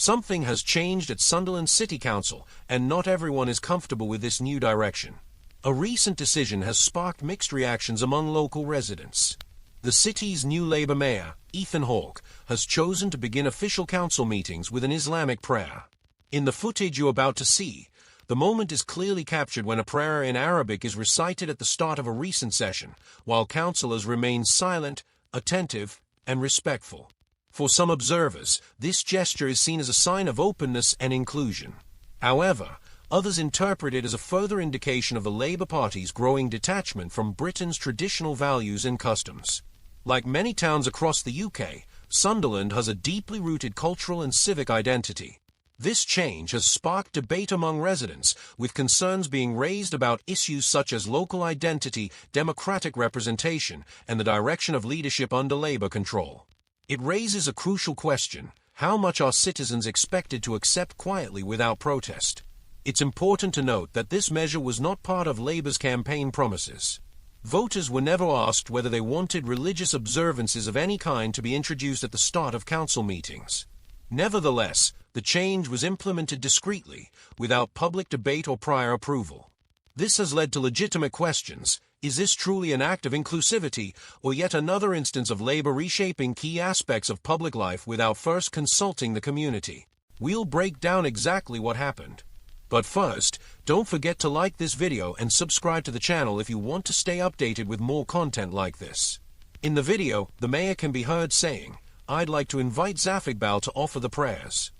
Something has changed at Sunderland City Council, and not everyone is comfortable with this new direction. A recent decision has sparked mixed reactions among local residents. The city's new Labour mayor, Ethan Hawke, has chosen to begin official council meetings with an Islamic prayer. In the footage you're about to see, the moment is clearly captured when a prayer in Arabic is recited at the start of a recent session, while councillors remain silent, attentive, and respectful. For some observers, this gesture is seen as a sign of openness and inclusion. However, others interpret it as a further indication of the Labour Party's growing detachment from Britain's traditional values and customs. Like many towns across the UK, Sunderland has a deeply rooted cultural and civic identity. This change has sparked debate among residents, with concerns being raised about issues such as local identity, democratic representation, and the direction of leadership under Labour control. It raises a crucial question: how much are citizens expected to accept quietly without protest? It's important to note that this measure was not part of Labour's campaign promises. Voters were never asked whether they wanted religious observances of any kind to be introduced at the start of council meetings. Nevertheless, the change was implemented discreetly, without public debate or prior approval. This has led to legitimate questions. Is this truly an act of inclusivity, or yet another instance of Labour reshaping key aspects of public life without first consulting the community? We'll break down exactly what happened. But first, don't forget to like this video and subscribe to the channel if you want to stay updated with more content like this. In the video, the mayor can be heard saying, "I'd like to invite Zafigbal to offer the prayers."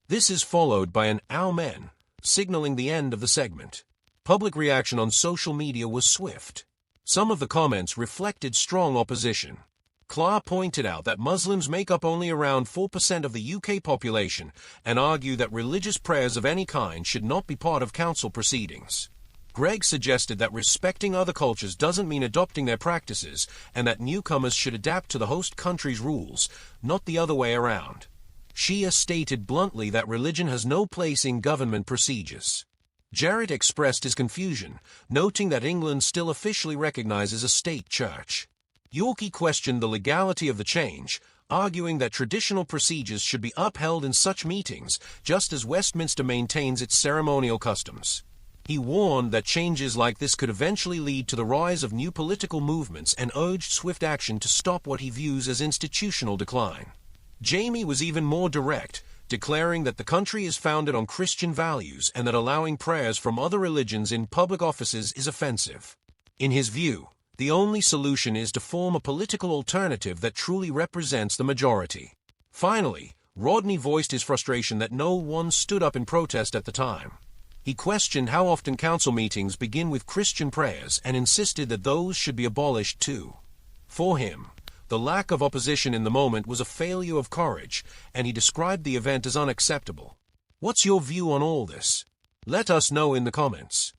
This is followed by an "Amen," signaling the end of the segment. Public reaction on social media was swift. Some of the comments reflected strong opposition. Clark pointed out that Muslims make up only around 4% of the UK population and argue that religious prayers of any kind should not be part of council proceedings. Greg suggested that respecting other cultures doesn't mean adopting their practices, and that newcomers should adapt to the host country's rules, not the other way around. Shia stated bluntly that religion has no place in government procedures. Jarrett expressed his confusion, noting that England still officially recognizes a state church. Yorkie questioned the legality of the change, arguing that traditional procedures should be upheld in such meetings, just as Westminster maintains its ceremonial customs. He warned that changes like this could eventually lead to the rise of new political movements and urged swift action to stop what he views as institutional decline. Jamie was even more direct, declaring that the country is founded on Christian values and that allowing prayers from other religions in public offices is offensive. In his view, the only solution is to form a political alternative that truly represents the majority. Finally, Rodney voiced his frustration that no one stood up in protest at the time. He questioned how often council meetings begin with Christian prayers and insisted that those should be abolished too. For him, the lack of opposition in the moment was a failure of courage, and he described the event as unacceptable. What's your view on all this? Let us know in the comments.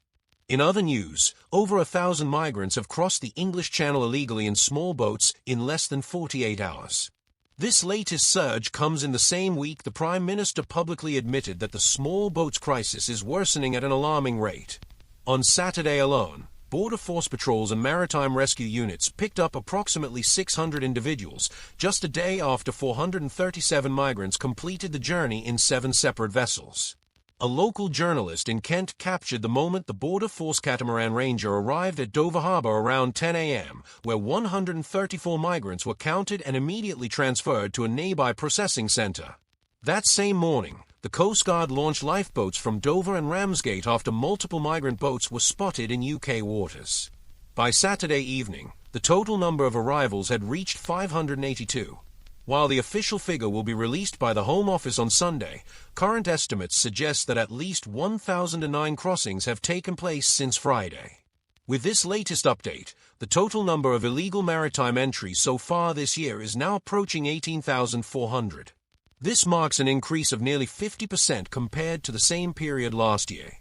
In other news, over 1,000 migrants have crossed the English Channel illegally in small boats in less than 48 hours. This latest surge comes in the same week the Prime Minister publicly admitted that the small boats crisis is worsening at an alarming rate. On Saturday alone, Border Force patrols and maritime rescue units picked up approximately 600 individuals, just a day after 437 migrants completed the journey in 7 separate vessels. A local journalist in Kent captured the moment the Border Force catamaran Ranger arrived at Dover Harbour around 10 a.m., where 134 migrants were counted and immediately transferred to a nearby processing centre. That same morning, the Coast Guard launched lifeboats from Dover and Ramsgate after multiple migrant boats were spotted in UK waters. By Saturday evening, the total number of arrivals had reached 582. While the official figure will be released by the Home Office on Sunday, current estimates suggest that at least 1,009 crossings have taken place since Friday. With this latest update, the total number of illegal maritime entries so far this year is now approaching 18,400. This marks an increase of nearly 50% compared to the same period last year.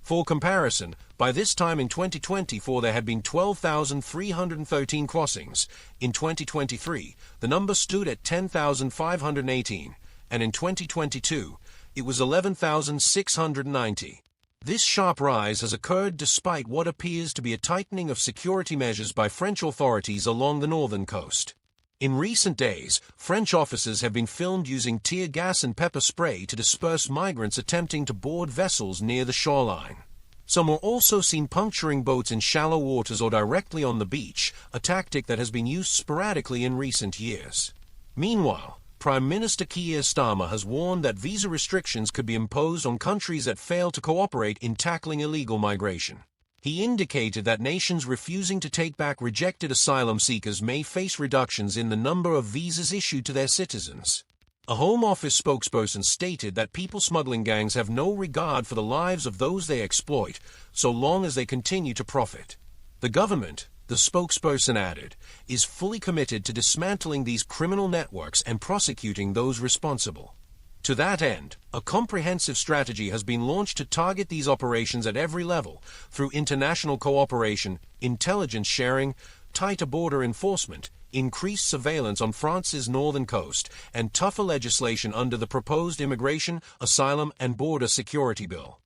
For comparison, by this time in 2024 there had been 12,313 crossings. In 2023, the number stood at 10,518, and in 2022, it was 11,690. This sharp rise has occurred despite what appears to be a tightening of security measures by French authorities along the northern coast. In recent days, French officers have been filmed using tear gas and pepper spray to disperse migrants attempting to board vessels near the shoreline. Some were also seen puncturing boats in shallow waters or directly on the beach, a tactic that has been used sporadically in recent years. Meanwhile, Prime Minister Keir Starmer has warned that visa restrictions could be imposed on countries that fail to cooperate in tackling illegal migration. He indicated that nations refusing to take back rejected asylum seekers may face reductions in the number of visas issued to their citizens. A Home Office spokesperson stated that people smuggling gangs have no regard for the lives of those they exploit, so long as they continue to profit. The government, the spokesperson added, is fully committed to dismantling these criminal networks and prosecuting those responsible. To that end, a comprehensive strategy has been launched to target these operations at every level through international cooperation, intelligence sharing, tighter border enforcement, increased surveillance on France's northern coast, and tougher legislation under the proposed Immigration, Asylum and Border Security Bill.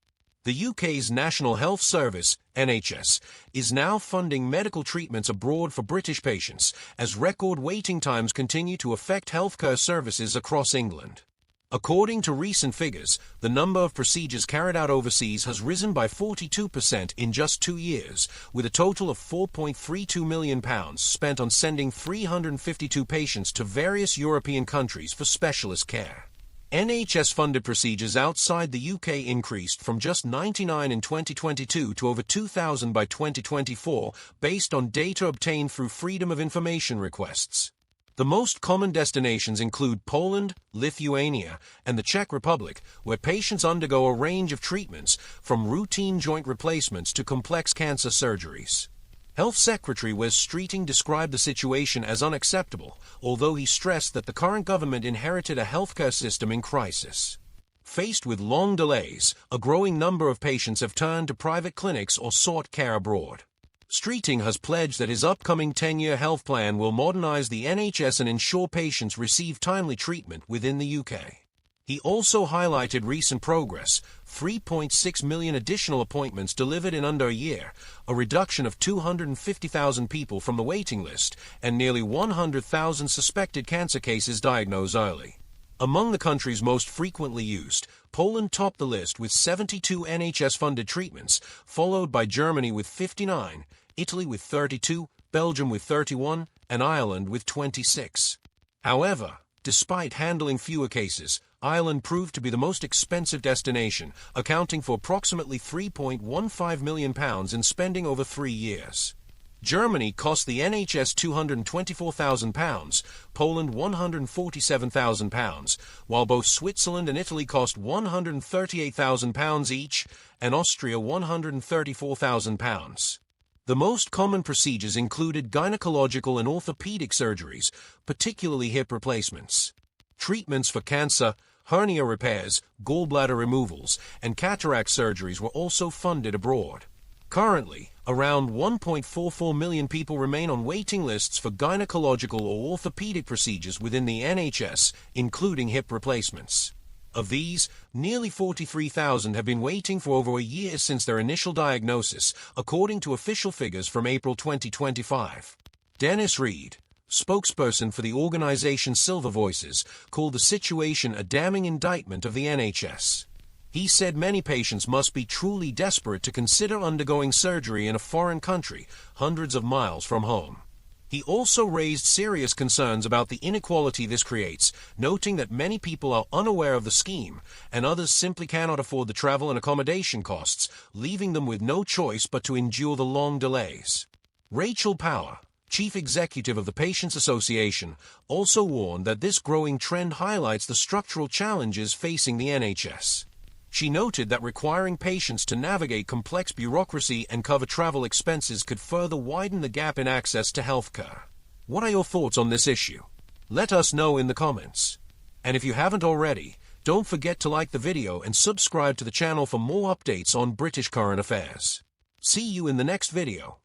The UK's National Health Service, NHS, is now funding medical treatments abroad for British patients, as record waiting times continue to affect healthcare services across England. According to recent figures, the number of procedures carried out overseas has risen by 42% in just 2 years, with a total of £4.32 million spent on sending 352 patients to various European countries for specialist care. NHS-funded procedures outside the UK increased from just 99 in 2022 to over 2,000 by 2024, based on data obtained through Freedom of Information requests. The most common destinations include Poland, Lithuania, and the Czech Republic, where patients undergo a range of treatments, from routine joint replacements to complex cancer surgeries. Health Secretary Wes Streeting described the situation as unacceptable, although he stressed that the current government inherited a healthcare system in crisis. Faced with long delays, a growing number of patients have turned to private clinics or sought care abroad. Streeting has pledged that his upcoming 10-year health plan will modernize the NHS and ensure patients receive timely treatment within the UK. He also highlighted recent progress: 3.6 million additional appointments delivered in under a year, a reduction of 250,000 people from the waiting list, and nearly 100,000 suspected cancer cases diagnosed early. Among the countries most frequently used, Poland topped the list with 72 NHS-funded treatments, followed by Germany with 59, Italy with 32, Belgium with 31, and Ireland with 26. However, despite handling fewer cases, Ireland proved to be the most expensive destination, accounting for approximately £3.15 million in spending over 3 years. Germany cost the NHS £224,000, Poland £147,000, while both Switzerland and Italy cost £138,000 each, and Austria £134,000. The most common procedures included gynecological and orthopedic surgeries, particularly hip replacements. Treatments for cancer, hernia repairs, gallbladder removals, and cataract surgeries were also funded abroad. Currently, around 1.44 million people remain on waiting lists for gynecological or orthopedic procedures within the NHS, including hip replacements. Of these, nearly 43,000 have been waiting for over a year since their initial diagnosis, according to official figures from April 2025. Dennis Reed, spokesperson for the organization Silver Voices, called the situation a damning indictment of the NHS. He said many patients must be truly desperate to consider undergoing surgery in a foreign country, hundreds of miles from home. He also raised serious concerns about the inequality this creates, noting that many people are unaware of the scheme, and others simply cannot afford the travel and accommodation costs, leaving them with no choice but to endure the long delays. Rachel Power, chief executive of the Patients Association, also warned that this growing trend highlights the structural challenges facing the NHS. She noted that requiring patients to navigate complex bureaucracy and cover travel expenses could further widen the gap in access to healthcare. What are your thoughts on this issue? Let us know in the comments. And if you haven't already, don't forget to like the video and subscribe to the channel for more updates on British current affairs. See you in the next video.